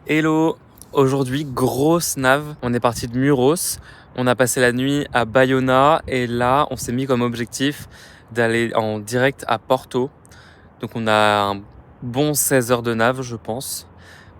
Hello, aujourd'hui grosse nave, on est parti de Muros, on a passé la nuit à Bayona et là on s'est mis comme objectif d'aller en direct à Porto. Donc on a un bon 16 heures de nave je pense.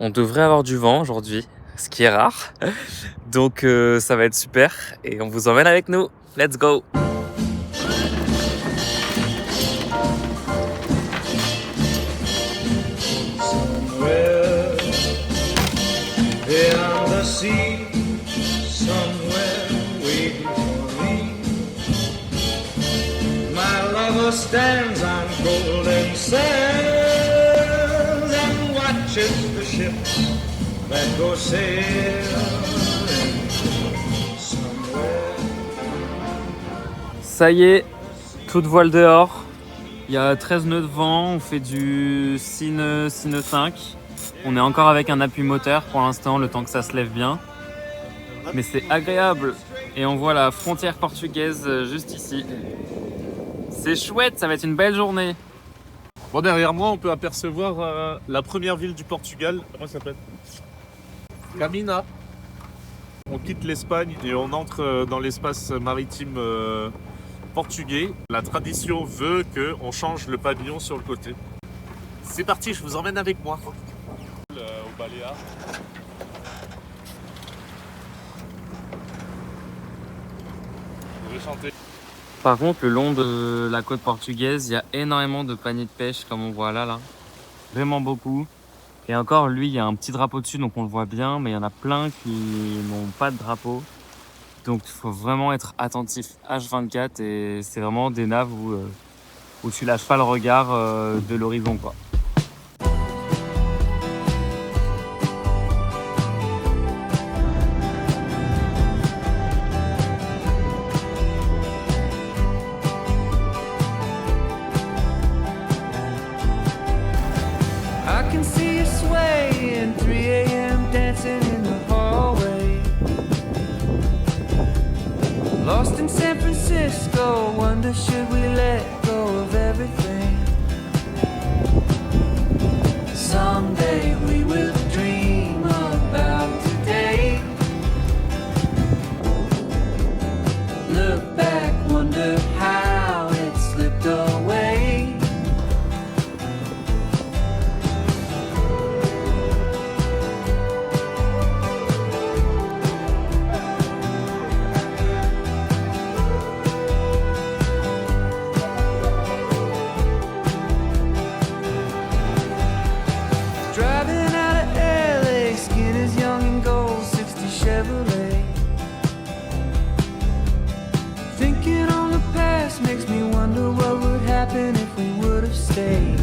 On devrait avoir du vent aujourd'hui, ce qui est rare. Donc ça va être super et on vous emmène avec nous. Let's go! Beyond the sea, somewhere waiting for me. My lover stands on golden sands and watches the ships that go sailing somewhere. Ça y est, toute voile dehors. Il y a 13 nœuds de vent, on fait du 6 nœuds 5. On est encore avec un appui moteur pour l'instant, le temps que ça se lève bien. Mais c'est agréable. Et on voit la frontière portugaise juste ici. C'est chouette, ça va être une belle journée. Bon, derrière moi, on peut apercevoir la première ville du Portugal. Comment ça s'appelle? Camina. On quitte l'Espagne et on entre dans l'espace maritime portugais. La tradition veut qu'on change le pavillon sur le côté. C'est parti, je vous emmène avec moi. Au Baléares. Je vais chanter. Par contre, le long de la côte portugaise, il y a énormément de paniers de pêche comme on voit là. Vraiment beaucoup. Et encore, lui, il y a un petit drapeau dessus, donc on le voit bien, mais il y en a plein qui n'ont pas de drapeau. Donc il faut vraiment être attentif H24 et c'est vraiment des naves où tu lâches pas le regard de l'horizon, quoi. I can see you swaying, 3 a.m. dancing in the hallway. Lost in San Francisco, wonder should we let go of everything. Someday we will dream about today. Look back, wonder how it slipped away. Driving out of LA, skin is young and gold, 60 Chevrolet. Thinking on the past makes me wonder what would happen if we would have stayed.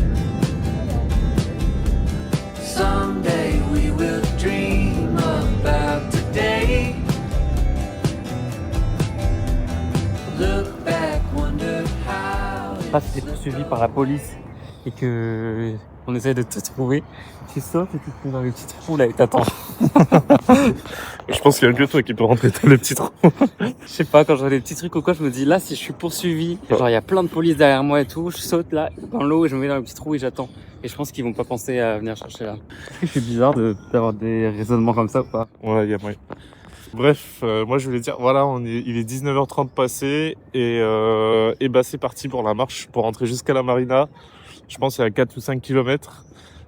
Someday we will dream about today. Look back, wonder how. Pas si t'es poursuivi par la police et que on essaie de te trouver, tu sautes et tu te mets dans les petits trous là et t'attends. Je pense qu'il y a que toi qui peux rentrer dans les petits trous. Je sais pas, quand je vois des petits trucs ou quoi, je me dis là si je suis poursuivi, genre il y a plein de police derrière moi et tout, je saute là dans l'eau et je me mets dans le petit trou et j'attends. Et je pense qu'ils vont pas penser à venir chercher là. C'est bizarre d'avoir des raisonnements comme ça ou pas? Ouais, il y a moyen. Bref, moi je voulais dire, voilà, il est 19h30 passé et bah c'est parti pour la marche, pour rentrer jusqu'à la marina. Je pense qu'il y a 4 ou 5 km.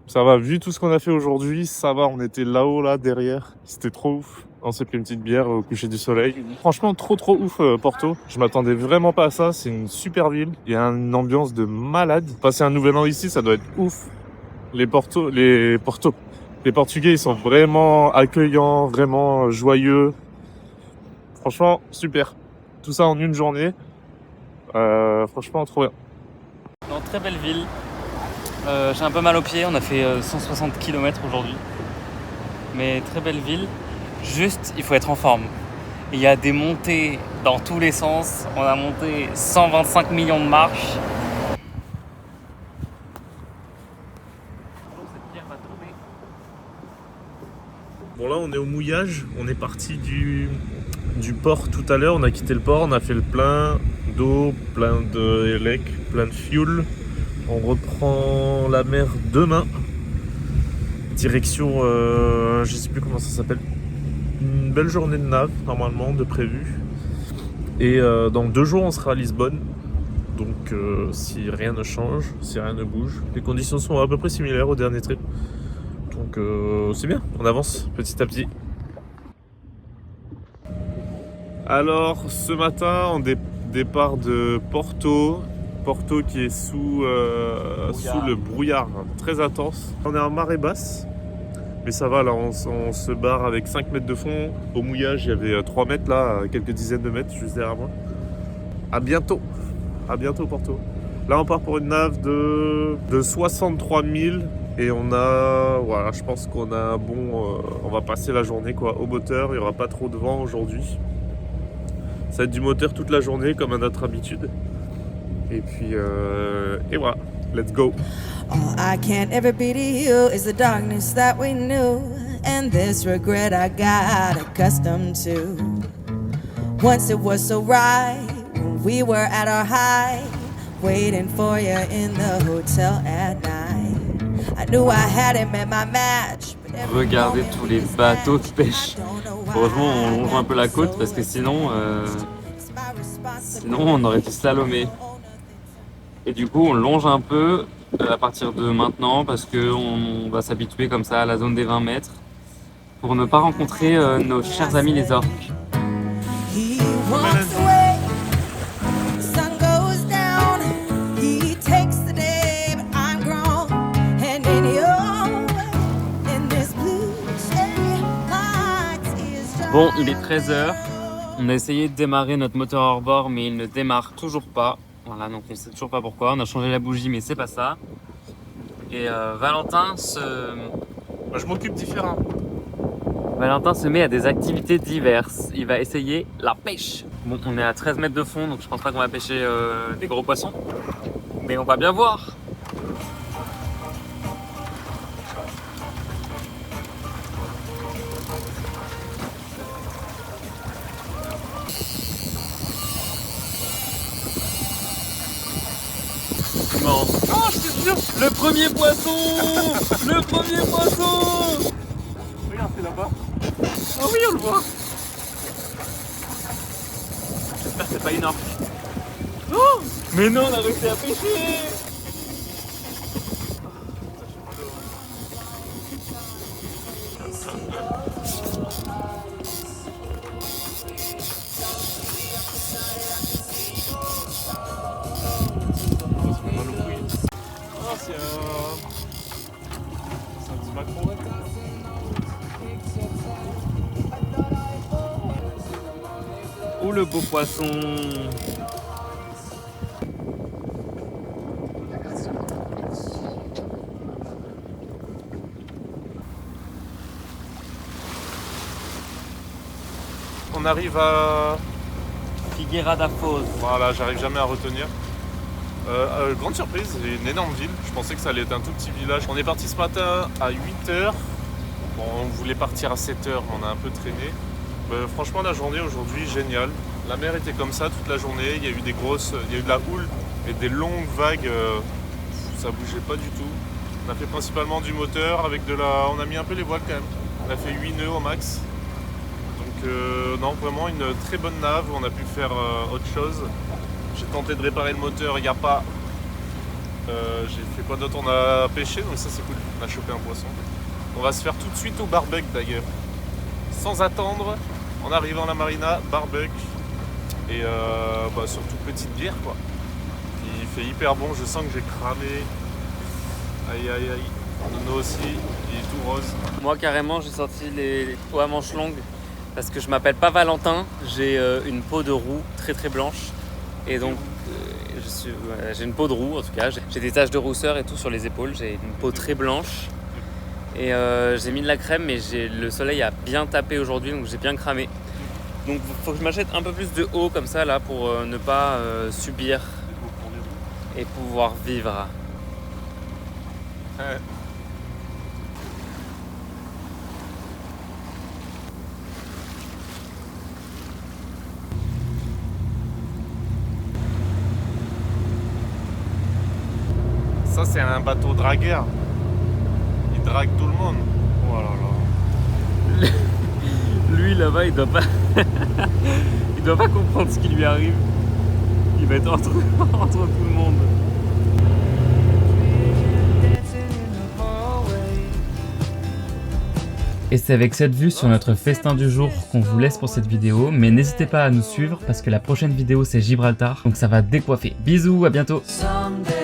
Ça va, vu tout ce qu'on a fait aujourd'hui, ça va, on était là-haut, là, derrière. C'était trop ouf. On s'est pris une petite bière au coucher du soleil. Franchement, trop ouf, Porto. Je m'attendais vraiment pas à ça. C'est une super ville. Il y a une ambiance de malade. Passer un nouvel an ici, ça doit être ouf. Les Portugais, ils sont vraiment accueillants, vraiment joyeux. Franchement, super. Tout ça en une journée. Franchement, trop bien. Dans très belle ville. J'ai un peu mal aux pieds, on a fait 160 km aujourd'hui. Mais très belle ville. Juste, il faut être en forme. Il y a des montées dans tous les sens. On a monté 125 millions de marches. Bon là on est au mouillage, on est parti du port tout à l'heure, on a quitté le port, on a fait le plein d'eau, plein de élec, plein de fuel. On reprend la mer demain Direction, je sais plus comment ça s'appelle. Une belle journée de nav normalement de prévu. Et dans 2 jours on sera à Lisbonne. Donc si rien ne change, si rien ne bouge, les conditions sont à peu près similaires au dernier trip. Donc c'est bien, on avance petit à petit. Alors ce matin on départ de Porto. Porto qui est sous le brouillard très intense. On est en marée basse. Mais ça va, là, on se barre avec 5 mètres de fond. Au mouillage, il y avait 3 mètres, là, à quelques dizaines de mètres, juste derrière moi. À bientôt Porto. Là, on part pour une nave de 63 000. Et on a, voilà, je pense qu'on a un bon... on va passer la journée, quoi, au moteur. Il n'y aura pas trop de vent aujourd'hui. Ça va être du moteur toute la journée, comme à notre habitude. Et puis, et voilà, let's go. All I can't ever be to you is the darkness that we knew, and this regret I got accustomed to. Once it was so right, when we were at our height, waiting for you in the hotel at night. I knew I hadn't met my match. Regardez tous les bateaux de pêche. Heureusement, on longe un peu la côte parce que sinon on aurait pu slalomer. Et du coup, on longe un peu à partir de maintenant parce qu'on va s'habituer comme ça à la zone des 20 mètres pour ne pas rencontrer nos chers amis les orques. He walks away, the sun goes down, he takes the day, but I'm grown, and in your way, in this blue shade, my tears dry. Bon, il est 13h. On a essayé de démarrer notre moteur hors bord, mais il ne démarre toujours pas. Voilà, donc on sait toujours pas pourquoi. On a changé la bougie, mais c'est pas ça. Et Valentin Je m'occupe différent. se met à des activités diverses. Il va essayer la pêche. Bon, on est à 13 mètres de fond, donc je pense pas qu'on va pêcher des gros poissons. Mais on va bien voir. Oh, je te jure, le premier poisson. Regarde, c'est là-bas. Oh oui, on le voit. J'espère que c'est pas une orque. Oh, mais non, on a réussi à pêcher. C'est un petit macron. Oh, le beau poisson. On arrive à... Figueira da Foz. Voilà, j'arrive jamais à retenir. Grande surprise, une énorme ville. Je pensais que ça allait être un tout petit village. On est parti ce matin à 8h. Bon, on voulait partir à 7h, mais on a un peu traîné. Franchement, la journée aujourd'hui, géniale. La mer était comme ça toute la journée. Il y a eu il y a eu de la houle et des longues vagues. Ça bougeait pas du tout. On a fait principalement du moteur avec on a mis un peu les voiles quand même. On a fait 8 nœuds au max. Donc non, vraiment une très bonne nave. On a pu faire autre chose. J'ai tenté de réparer le moteur, il n'y a pas. J'ai fait quoi d'autre? On a pêché, donc ça c'est cool. On a chopé un poisson. On va se faire tout de suite au barbecue d'ailleurs. Sans attendre, en arrivant à la marina, barbecue. Et surtout petite bière quoi. Il fait hyper bon, je sens que j'ai cramé. Aïe aïe aïe. Nono aussi, il est tout rose. Moi carrément j'ai sorti les peaux à manches longues parce que je m'appelle pas Valentin, j'ai une peau de roux très très blanche et donc j'ai une peau de roux en tout cas, j'ai des taches de rousseur et tout sur les épaules, j'ai une peau très blanche et j'ai mis de la crème mais le soleil a bien tapé aujourd'hui donc j'ai bien cramé. Donc il faut que je m'achète un peu plus de eau comme ça là pour ne pas subir et pouvoir vivre. Ouais. Ça c'est un bateau dragueur. Il drague tout le monde. Oh là là. Lui là-bas, il doit pas il doit pas comprendre ce qui lui arrive. Il va être entre tout le monde. Et c'est avec cette vue sur notre festin du jour qu'on vous laisse pour cette vidéo, mais n'hésitez pas à nous suivre parce que la prochaine vidéo c'est Gibraltar, donc ça va décoiffer. Bisous, à bientôt. Someday